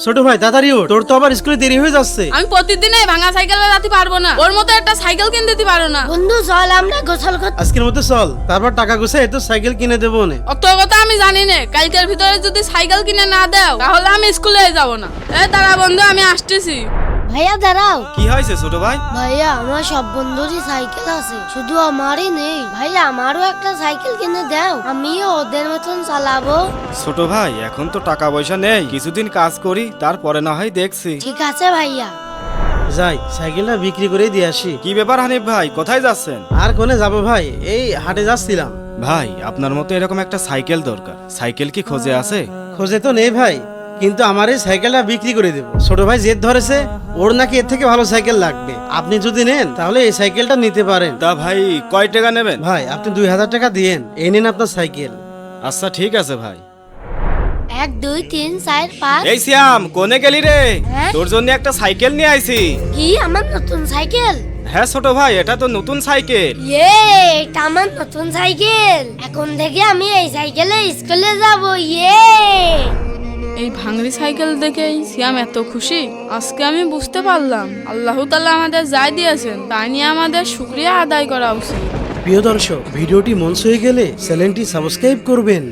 ছোট ভাই তাড়াতাড়ি ওঠ, তোর তো আবার স্কুলে দেরি হয়ে যাচ্ছে। আমি প্রতিদিন এই ভাঙা সাইকেলে যেতে পারবো না, ওর মতো একটা সাইকেল কিনে দিতে পারো না। বন্ধু চল আমরা গোসল করতে। আজকের মতো চল, তারপর টাকা গুছাই তো সাইকেল কিনে দেবো নে। অত কথা আমি জানি না, কালকের ভিতরে যদি সাইকেল কিনে না দাও তাহলে আমি স্কুলে যাব না। দাঁড়া বন্ধু, আমি আসতেছি। ভাইয়া দাঁড়াও। কি হয়েছে ছোট ভাই? ভাইয়া আমার সব বন্ধুরই সাইকেল আছে, শুধু আমারই নেই। ভাইয়া আমারও একটা সাইকেল কিনে দাও, আমিও ওদের মতন চালাবো। ছোট ভাই এখন তো টাকা পয়সা নেই, কিছুদিন কাজ করি তারপরে না হয় দেখছি। ঠিক আছে ভাইয়া। যাই সাইকেলটা বিক্রি করে দিয়ে আসি। কি ব্যাপার হানিফ ভাই, কোথায় যাচ্ছেন? আর কোনে যাবো ভাই, এই হাটে যাচ্ছিলাম। ভাই আপনার মতো এরকম একটা সাইকেল দরকার। সাইকেল কি খোঁজে আছে? খোঁজে তো নেই ভাই, কিন্তু আমার এই সাইকেলটা বিক্রি করে দেবো। ছোট ভাই জেদ ধরেছে, ওর নাকি এর থেকে ভালো সাইকেল লাগবে। আপনি যদি নেন তাহলে এই সাইকেলটা নিতে পারেন। তা ভাই কয় টাকা নেবেন? ভাই আপনি 2000 টাকা দিয়েন, এই নিন আপনার সাইকেল। আচ্ছা ঠিক আছে ভাই। 1 2 3 4 5। এই শ্যাম, কোনে গেলি রে? হ্যাঁ? তোর জন্য একটা সাইকেল নিয়ে আইছি। কি আমার নতুন সাইকেল? হ্যাঁ ছোট ভাই, এটা তো নতুন সাইকেল। এটা আমার নতুন সাইকেল। এখন থেকে আমি এই সাইকেলে স্কুলে যাব। এই ভাঙড়ি সাইকেল দেখেই সিয়াম এত খুশি, আজকে আমি বুঝতে পারলাম আল্লাহ তাআলা আমাদের যাই দিয়েছেন তাই নিয়ে আমাদের শুকরিয়া আদায় করা উচিত। প্রিয় দর্শক, ভিডিওটি মন ছুঁয়ে গেলে চ্যানেলটি সাবস্ক্রাইব করবেন।